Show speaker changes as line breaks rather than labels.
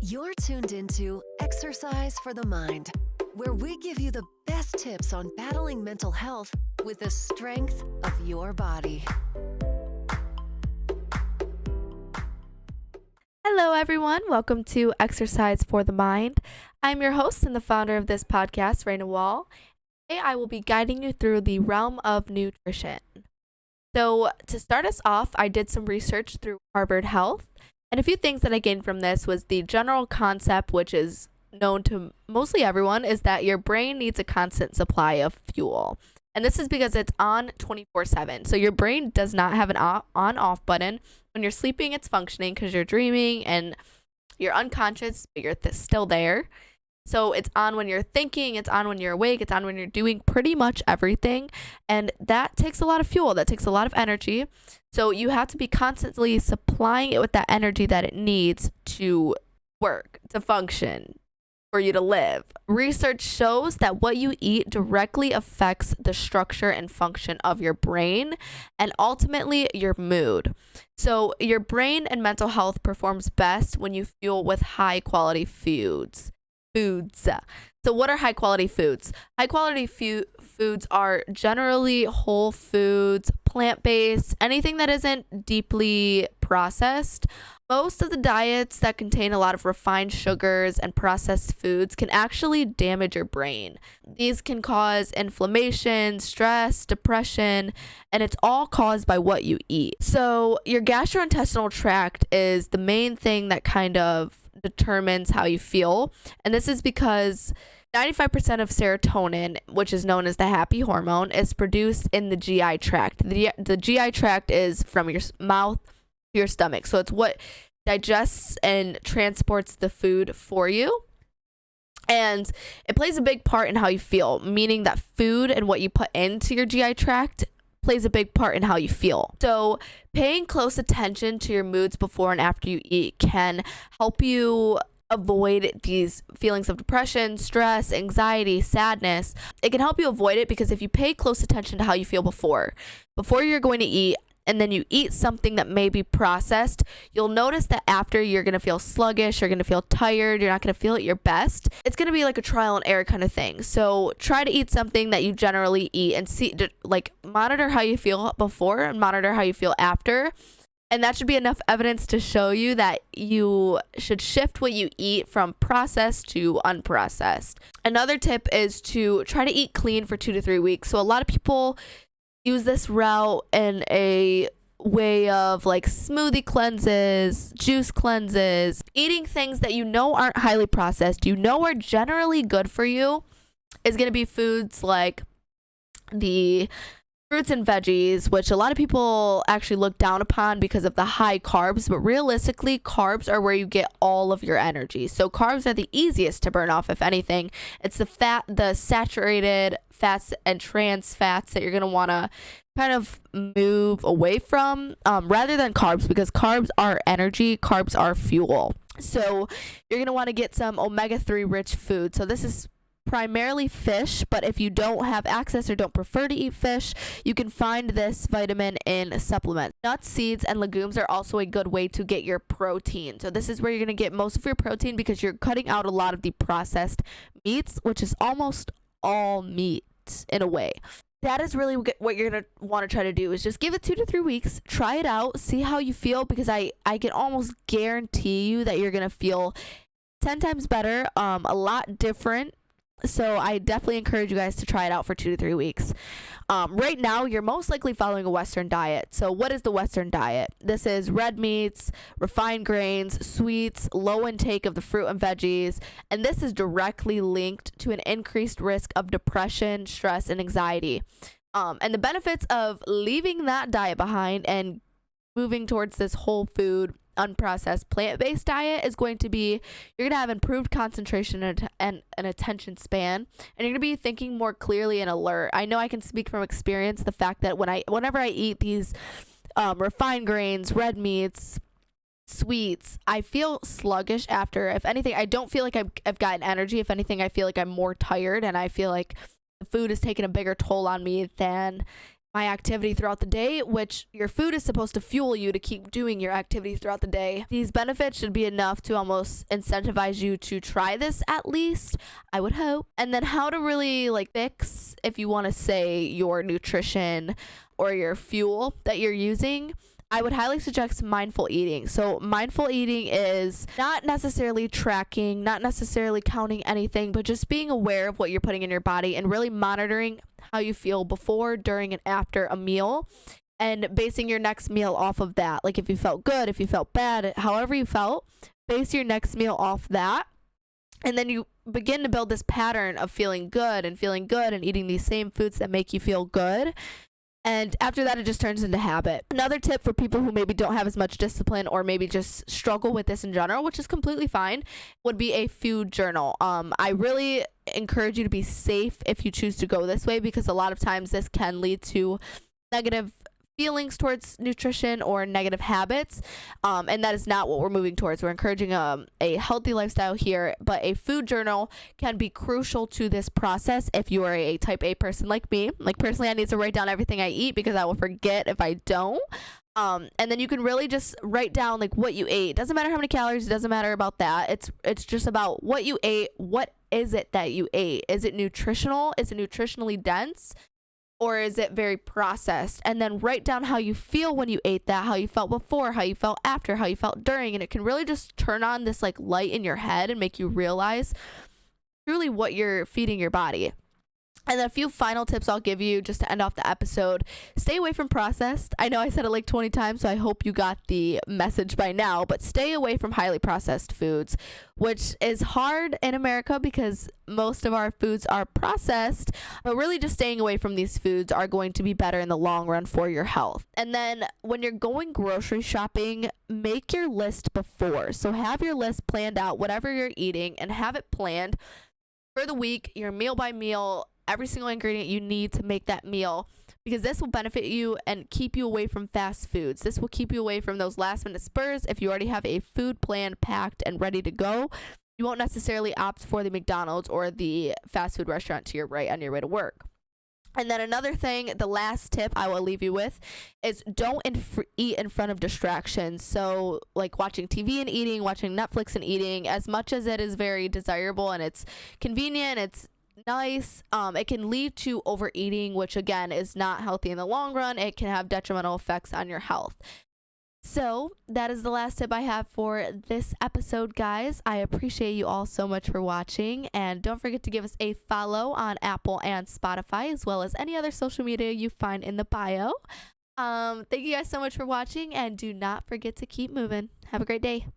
You're tuned into Exercise for the Mind, where we give you the best tips on battling mental health with the strength of your body.
Hello, everyone. Welcome to Exercise for the Mind. I'm your host and the founder of this podcast, Raina Wall. Today, I will be guiding you through the realm of nutrition. So, to start us off, I did some research through Harvard Health, and a few things that I gained from this was the general concept, which is known to mostly everyone, is that your brain needs a constant supply of fuel. And this is because it's on 24/7. So your brain does not have an on-off button. When you're sleeping, it's functioning because you're dreaming and you're unconscious, but you're still there. So it's on when you're thinking, it's on when you're awake, it's on when you're doing pretty much everything. And that takes a lot of fuel, that takes a lot of energy. So you have to be constantly supplying it with that energy that it needs to work, to function, for you to live. Research shows that what you eat directly affects the structure and function of your brain and ultimately your mood. So your brain and mental health performs best when you fuel with high quality foods. So what are high quality foods? High quality foods are generally whole foods, plant-based, anything that isn't deeply processed. Most of the diets that contain a lot of refined sugars and processed foods can actually damage your brain. These can cause inflammation, stress, depression, and it's all caused by what you eat. So your gastrointestinal tract is the main thing that kind of determines how you feel. And this is because 95% of serotonin, which is known as the happy hormone, is produced in the GI tract. The GI tract is from your mouth to your stomach. So it's what digests and transports the food for you. And it plays a big part in how you feel, meaning that food and what you put into your GI tract plays a big part in how you feel. So paying close attention to your moods before and after you eat can help you avoid these feelings of depression, stress, anxiety, sadness. It can help you avoid it because if you pay close attention to how you feel before you're going to eat, and then you eat something that may be processed, you'll notice that after you're going to feel sluggish, you're going to feel tired, you're not going to feel at your best. It's going to be like a trial and error kind of thing. So try to eat something that you generally eat and see, like, monitor how you feel before and monitor how you feel after. And that should be enough evidence to show you that you should shift what you eat from processed to unprocessed. Another tip is to try to eat clean for 2 to 3 weeks. So a lot of people use this route in a way of like smoothie cleanses, juice cleanses, eating things that you know aren't highly processed, you know are generally good for you, is going to be foods like the fruits and veggies, which a lot of people actually look down upon because of the high carbs, but realistically, carbs are where you get all of your energy. So carbs are the easiest to burn off, if anything. It's the saturated fats and trans fats that you're going to want to kind of move away from rather than carbs, because carbs are energy, carbs are fuel. So you're going to want to get some omega-3 rich food. So this is primarily fish, but if you don't have access or don't prefer to eat fish, you can find this vitamin in supplements. Nuts, seeds, and legumes are also a good way to get your protein. So this is where you're going to get most of your protein because you're cutting out a lot of the processed meats, which is almost all meat in a way. That is really what you're going to want to try to do, is just give it 2 to 3 weeks, try it out, see how you feel, because I can almost guarantee you that you're going to feel 10 times better, a lot different. So I definitely encourage you guys to try it out for 2 to 3 weeks. Right now, you're most likely following a Western diet. So what is the Western diet? This is red meats, refined grains, sweets, low intake of the fruit and veggies. And this is directly linked to an increased risk of depression, stress, and anxiety. And the benefits of leaving that diet behind and moving towards this whole food, unprocessed, plant-based diet is going to be, you're going to have improved concentration and an attention span, and you're going to be thinking more clearly and alert. I know I can speak from experience, the fact that whenever I eat these refined grains, red meats, sweets, I feel sluggish after. If anything, I don't feel like I've gotten energy. If anything, I feel like I'm more tired, and I feel like the food is taking a bigger toll on me than my activity throughout the day, which your food is supposed to fuel you to keep doing your activity throughout the day. These benefits should be enough to almost incentivize you to try this at least, I would hope. And then how to really like fix, if you want to say, your nutrition or your fuel that you're using. I would highly suggest mindful eating. So mindful eating is not necessarily tracking, not necessarily counting anything, but just being aware of what you're putting in your body and really monitoring how you feel before, during, and after a meal, and basing your next meal off of that. Like if you felt good, if you felt bad, however you felt, base your next meal off that. And then you begin to build this pattern of feeling good and eating these same foods that make you feel good. And after that, it just turns into habit. Another tip for people who maybe don't have as much discipline or maybe just struggle with this in general, which is completely fine, would be a food journal. I really encourage you to be safe if you choose to go this way, because a lot of times this can lead to negative feelings towards nutrition or negative habits, and that is not what we're moving towards. We're encouraging a healthy lifestyle here, but a food journal can be crucial to this process if you are a type A person like me. Like personally, I need to write down everything I eat because I will forget if I don't. And then you can really just write down like what you ate. It doesn't matter how many calories, it doesn't matter about that. It's just about what you ate. What is it that you ate? Is it nutritional? Is it nutritionally dense? Or is it very processed? And then write down how you feel when you ate that, how you felt before, how you felt after, how you felt during. And it can really just turn on this like light in your head and make you realize truly what you're feeding your body. And then a few final tips I'll give you just to end off the episode. Stay away from processed. I know I said it like 20 times, so I hope you got the message by now, but stay away from highly processed foods, which is hard in America because most of our foods are processed, but really just staying away from these foods are going to be better in the long run for your health. And then when you're going grocery shopping, make your list before. So have your list planned out, whatever you're eating, and have it planned for the week, your meal by meal, every single ingredient you need to make that meal, because this will benefit you and keep you away from fast foods. This will keep you away from those last minute spurs. If you already have a food plan packed and ready to go, you won't necessarily opt for the McDonald's or the fast food restaurant to your right on your way to work. And then another thing, the last tip I will leave you with is don't eat in front of distractions. So like watching TV and eating, watching Netflix and eating, as much as it is very desirable and it's convenient, it's nice, it can lead to overeating, which again is not healthy in the long run. It can have detrimental effects on your health. So that is the last tip I have for this episode, guys. I appreciate you all so much for watching, and don't forget to give us a follow on Apple and Spotify, as well as any other social media you find in the bio. Thank you guys so much for watching, and do not forget to keep moving. Have a great day.